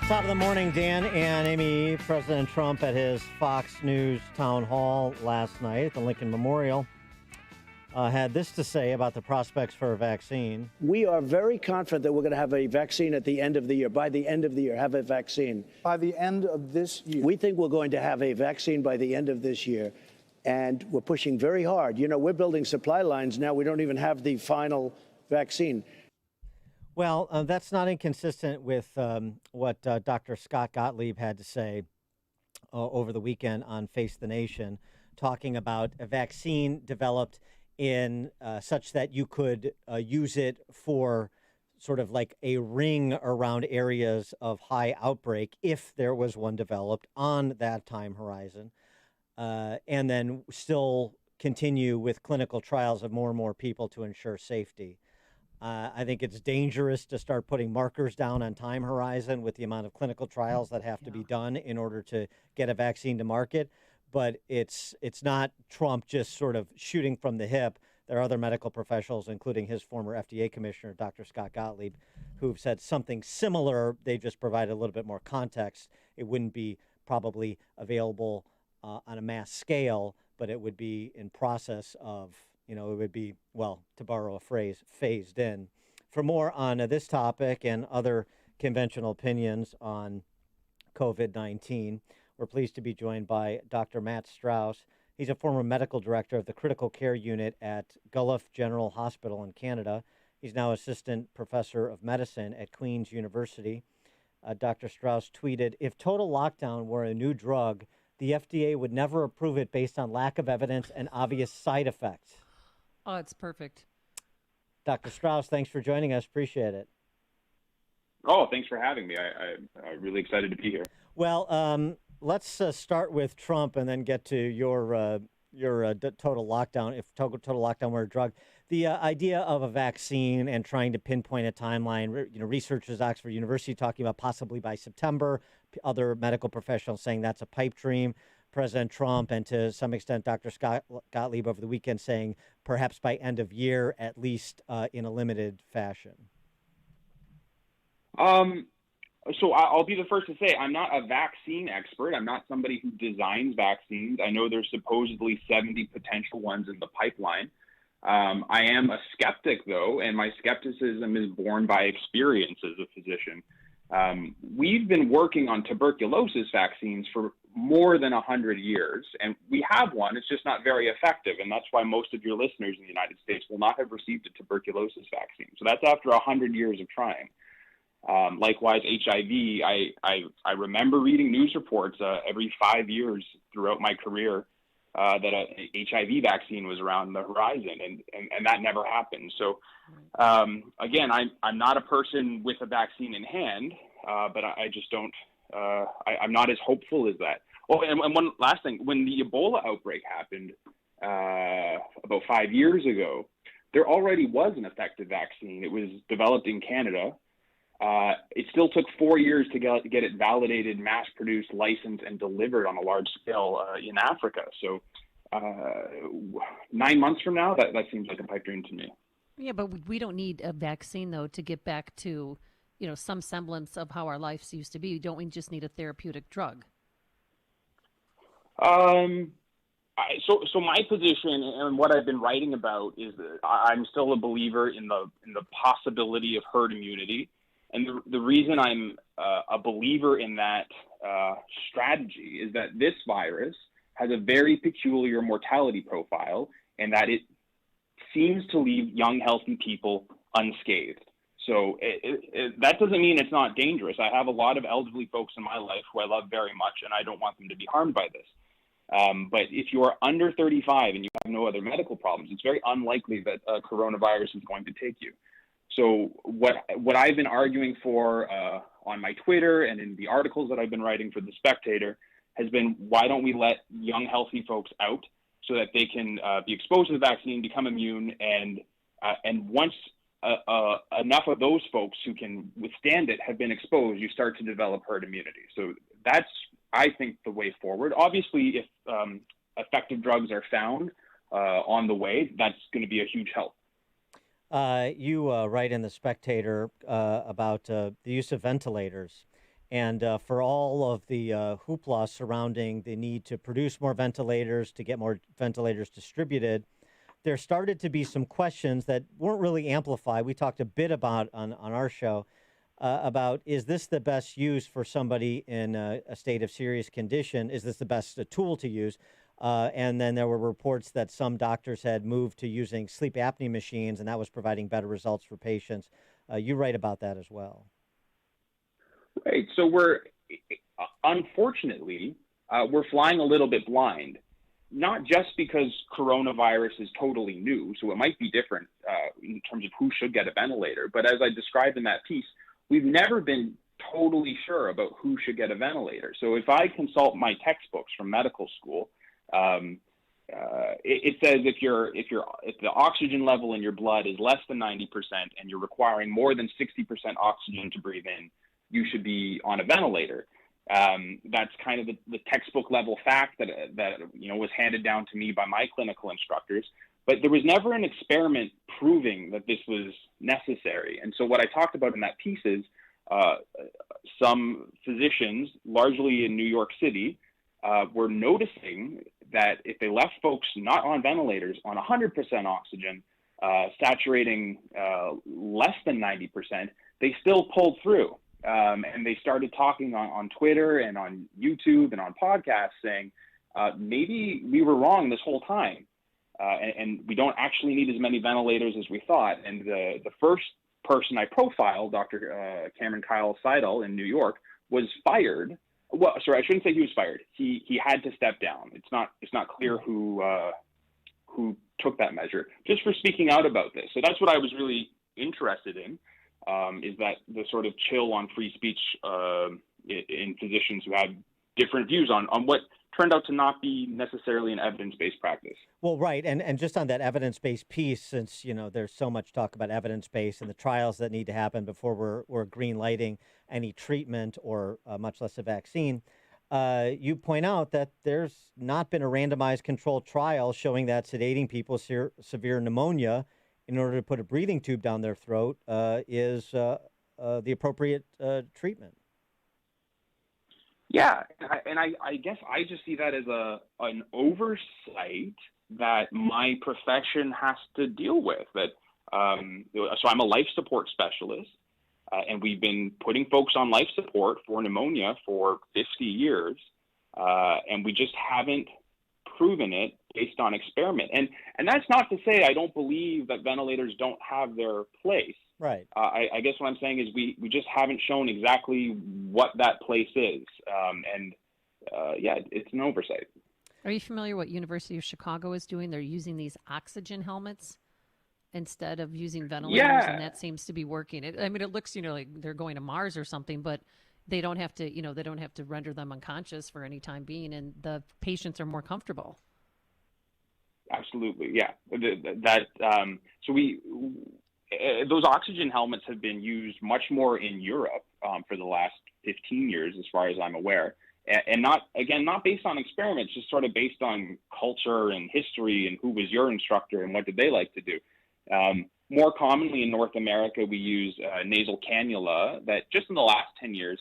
Top of the morning, Dan and Amy. President Trump at his Fox News town hall last night at the Lincoln Memorial had this to say about the prospects for a vaccine. We are very confident that we're going to have a vaccine at the end of the year. By the end of the year, have a vaccine. By the end of this year. We think we're going to have a vaccine by the end of this year. And we're pushing very hard. You know, we're building supply lines now. We don't even have the final vaccine. Well, that's not inconsistent with what Dr. Scott Gottlieb had to say over the weekend on Face the Nation, talking about a vaccine developed in such that you could use it for sort of like a ring around areas of high outbreak if there was one developed on that time horizon, and then still continue with clinical trials of more and more people to ensure safety. I think it's dangerous to start putting markers down on time horizon with the amount of clinical trials that have to be done in order to get a vaccine to market. But it's not Trump just sort of shooting from the hip. There are other medical professionals, including his former FDA commissioner, Dr. Scott Gottlieb, who've said something similar. They just provided a little bit more context. It wouldn't be probably available on a mass scale, but it would be in process of, it would be, well, to borrow a phrase, phased in. For more on this topic and other conventional opinions on COVID-19, we're pleased to be joined by Dr. Matt Strauss. He's a former medical director of the critical care unit at Guelph General Hospital in Canada. He's now assistant professor of medicine at Queen's University. Dr. Strauss tweeted, "If total lockdown were a new drug, the FDA would never approve it based on lack of evidence and obvious side effects." Oh, it's perfect. Dr. Strauss, thanks for joining us. Appreciate it. Oh, thanks for having me. I'm really excited to be here. Well, let's start with Trump and then get to your total lockdown. If total lockdown were a drug, the idea of a vaccine and trying to pinpoint a timeline. Researchers at Oxford University talking about possibly by September. Other medical professionals saying that's a pipe dream. President Trump and to some extent Dr. Scott Gottlieb over the weekend saying perhaps by end of year, at least in a limited fashion. So I'll be the first to say I'm not a vaccine expert. I'm not somebody who designs vaccines. I know there's supposedly 70 potential ones in the pipeline. I am a skeptic, though, and my skepticism is born by experience as a physician. We've been working on tuberculosis vaccines for more than 100 years, and we have one. It's just not very effective, and that's why most of your listeners in the United States will not have received a tuberculosis vaccine. So that's after 100 years of trying. Likewise, HIV, I remember reading news reports every 5 years throughout my career that a HIV vaccine was around the horizon, and that never happened. So again, I'm not a person with a vaccine in hand, but I just don't, I'm not as hopeful as that. Oh, and one last thing, when the Ebola outbreak happened about 5 years ago, there already was an effective vaccine. It was developed in Canada. It still took 4 years to get it validated, mass-produced, licensed, and delivered on a large scale in Africa. So 9 months from now, that seems like a pipe dream to me. Yeah, but we don't need a vaccine, though, to get back to, some semblance of how our lives used to be. Don't we just need a therapeutic drug? So my position and what I've been writing about is that I'm still a believer in the possibility of herd immunity. And the reason I'm a believer in that strategy is that this virus has a very peculiar mortality profile and that it seems to leave young, healthy people unscathed. So that doesn't mean it's not dangerous. I have a lot of elderly folks in my life who I love very much, and I don't want them to be harmed by this. But if you are under 35 and you have no other medical problems, it's very unlikely that coronavirus is going to take you. So what I've been arguing for on my Twitter and in the articles that I've been writing for The Spectator has been, why don't we let young, healthy folks out so that they can be exposed to the vaccine, become immune, and once enough of those folks who can withstand it have been exposed, you start to develop herd immunity. So that's, I think, the way forward. Obviously, if effective drugs are found on the way, that's going to be a huge help. You write in The Spectator about the use of ventilators And for all of the hoopla surrounding the need to produce more ventilators, to get more ventilators distributed, there started to be some questions that weren't really amplified. We talked a bit about on our show about, is this the best use for somebody in a state of serious condition? Is this the best tool to use? And then there were reports that some doctors had moved to using sleep apnea machines, and that was providing better results for patients. You write about that as well. Right. So unfortunately, we're flying a little bit blind, not just because coronavirus is totally new, so it might be different in terms of who should get a ventilator. But as I described in that piece, we've never been totally sure about who should get a ventilator. So if I consult my textbooks from medical school, it says if the oxygen level in your blood is less than 90% and you're requiring more than 60% oxygen to breathe in, you should be on a ventilator. That's kind of the textbook level fact that was handed down to me by my clinical instructors. But there was never an experiment proving that this was necessary. And so what I talked about in that piece is some physicians, largely in New York City, were noticing that if they left folks not on ventilators, on 100% oxygen, saturating less than 90%, they still pulled through. And they started talking on Twitter and on YouTube and on podcasts saying, maybe we were wrong this whole time. And we don't actually need as many ventilators as we thought. And the first person I profiled, Dr. Cameron Kyle Seidel in New York, was fired. Well, sorry, I shouldn't say he was fired. He had to step down. It's not clear who took that measure, just for speaking out about this. So that's what I was really interested in, is that the sort of chill on free speech in physicians who had different views on what turned out to not be necessarily an evidence-based practice. Well, right. And just on that evidence-based piece, since, there's so much talk about evidence-based and the trials that need to happen before we're green lighting any treatment or much less a vaccine, you point out that there's not been a randomized controlled trial showing that sedating people with severe pneumonia in order to put a breathing tube down their throat is the appropriate treatment. Yeah, and I guess I just see that as an oversight that my profession has to deal with. That so I'm a life support specialist, and we've been putting folks on life support for pneumonia for 50 years, and we just haven't proven it based on experiment. And that's not to say I don't believe that ventilators don't have their place. Right. I guess what I'm saying is we just haven't shown exactly what that place is. It's an oversight. Are you familiar what University of Chicago is doing? They're using these oxygen helmets instead of using ventilators, and that seems to be working. It looks, like they're going to Mars or something, but they don't have to, render them unconscious for any time being, and the patients are more comfortable. Absolutely, yeah. Those oxygen helmets have been used much more in Europe for the last 15 years, as far as I'm aware, and not based on experiments, just sort of based on culture and history and who was your instructor and what did they like to do. More commonly in North America, we use nasal cannula that just in the last 10 years,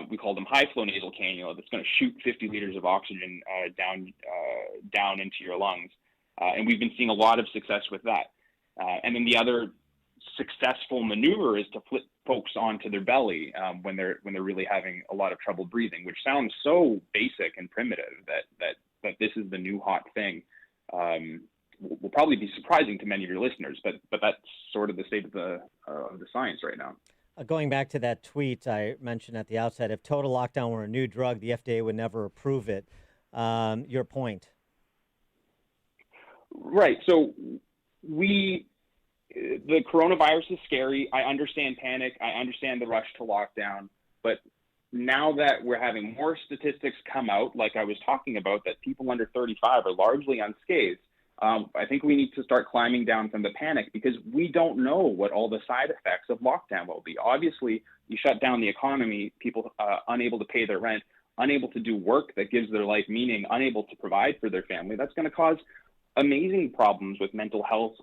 we call them high flow nasal cannula that's going to shoot 50 liters of oxygen down into your lungs. And we've been seeing a lot of success with that. And then the other successful maneuver is to flip folks onto their belly when they're really having a lot of trouble breathing, which sounds so basic and primitive that this is the new hot thing. Will probably be surprising to many of your listeners, but that's sort of the state of the science right now. Going back to that tweet I mentioned at the outset, if total lockdown were a new drug, the FDA would never approve it. Your point. Right. So the coronavirus is scary. I understand panic. I understand the rush to lockdown. But now that we're having more statistics come out, like I was talking about, that people under 35 are largely unscathed, I think we need to start climbing down from the panic, because we don't know what all the side effects of lockdown will be. Obviously, you shut down the economy, people unable to pay their rent, unable to do work that gives their life meaning, unable to provide for their family. That's going to cause amazing problems with mental health,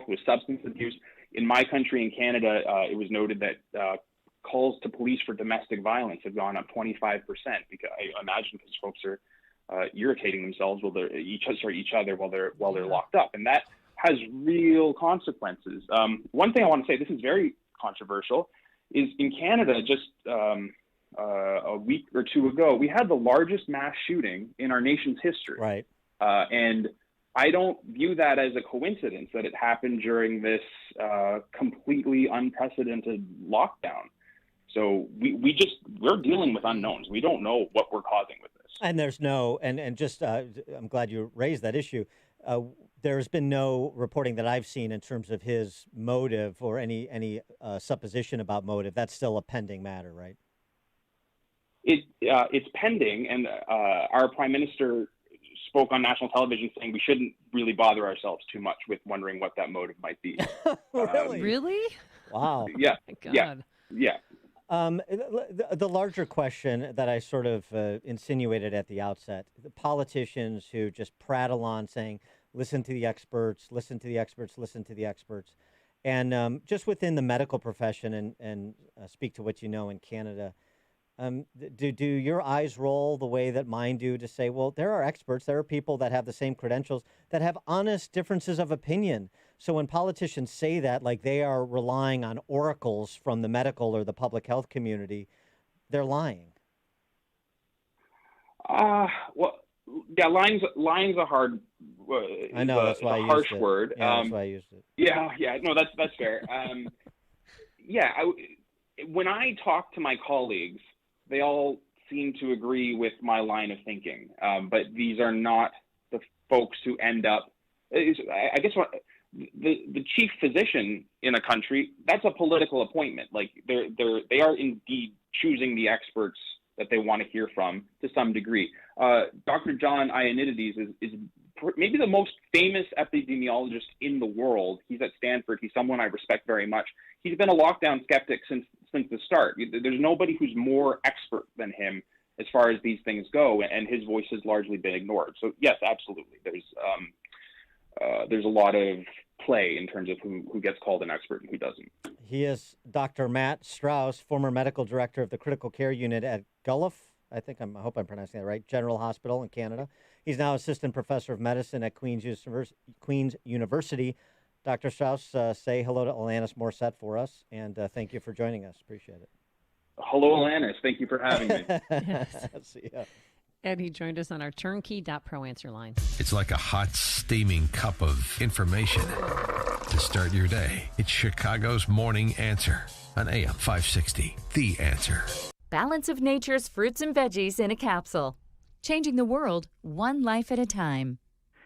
with substance abuse. In my country, in Canada, it was noted that calls to police for domestic violence have gone up 25%, because I imagine because folks are irritating themselves while they're each other while they're locked up, and that has real consequences. One thing I want to say, this is very controversial, is in Canada just a week or two ago, we had the largest mass shooting in our nation's history. Right. And I don't view that as a coincidence that it happened during this completely unprecedented lockdown. So we're dealing with unknowns. We don't know what we're causing with this. And there's no, and just, I'm glad you raised that issue. There's been no reporting that I've seen in terms of his motive or any supposition about motive. That's still a pending matter, right? It's pending, and our Prime Minister spoke on national television saying we shouldn't really bother ourselves too much with wondering what that motive might be. Really? Really? Wow. Yeah. My God. Yeah. The larger question that I sort of insinuated at the outset, the politicians who just prattle on saying, listen to the experts, listen to the experts, listen to the experts. And just within the medical profession, and speak to what you know in Canada, do your eyes roll the way that mine do to say, well, there are experts, there are people that have the same credentials that have honest differences of opinion. So when politicians say that, like they are relying on oracles from the medical or the public health community, they're lying. Well, yeah, lying's a hard. I know, that's why I used harsh it. word. Yeah, that's why I used it. Yeah, no, that's fair. When I talk to my colleagues, they all seem to agree with my line of thinking, but these are not the folks who end up. I guess what the chief physician in a country, that's a political appointment. Like they are indeed choosing the experts that they want to hear from to some degree. Dr. John Ioannidis is maybe the most famous epidemiologist in the world. He's at Stanford. He's someone I respect very much. He's been a lockdown skeptic since the start. There's nobody who's more expert than him as far as these things go, and his voice has largely been ignored. So yes, absolutely. There's a lot of play in terms of who gets called an expert and who doesn't. He is Dr. Matt Strauss, former medical director of the critical care unit at Guelph. I hope I'm pronouncing that right. General Hospital in Canada. He's now assistant professor of medicine at Queen's University. Dr. Strauss, say hello to Alanis Morissette for us, and thank you for joining us. Appreciate it. Hello, Alanis. Thank you for having me. Yes. See ya. And he joined us on our turnkey.pro answer line. It's like a hot, steaming cup of information to start your day. It's Chicago's Morning Answer on AM 560. The Answer. Balance of Nature's fruits and veggies in a capsule. Changing the world, one life at a time.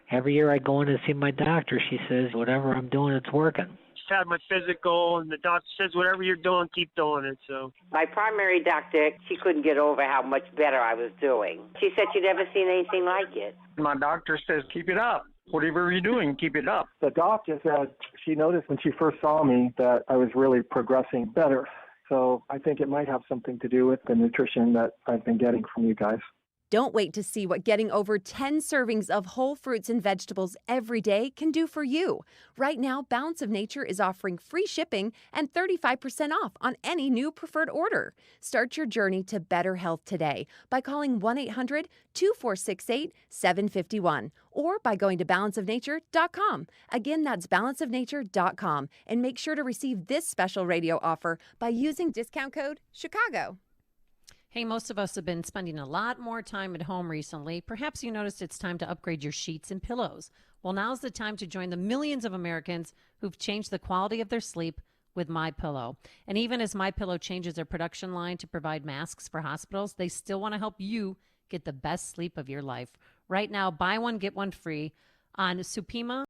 Every year I go in to see my doctor. She says, whatever I'm doing, it's working. Just had my physical, and the doctor says, whatever you're doing, keep doing it. So my primary doctor, she couldn't get over how much better I was doing. She said she'd never seen anything like it. my doctor says, keep it up. Whatever you're doing, keep it up. The doctor said she noticed when she first saw me that I was really progressing better. So I think it might have something to do with the nutrition that I've been getting from you guys. Don't wait to see what getting over 10 servings of whole fruits and vegetables every day can do for you. Right now, Balance of Nature is offering free shipping and 35% off on any new preferred order. Start your journey to better health today by calling 1-800-2468-751 or by going to balanceofnature.com. Again, that's balanceofnature.com. And make sure to receive this special radio offer by using discount code CHICAGO. Hey, most of us have been spending a lot more time at home recently. Perhaps you noticed it's time to upgrade your sheets and pillows. Well, now's the time to join the millions of Americans who've changed the quality of their sleep with MyPillow. And even as MyPillow changes their production line to provide masks for hospitals, they still want to help you get the best sleep of your life. Right now, buy one, get one free on Supima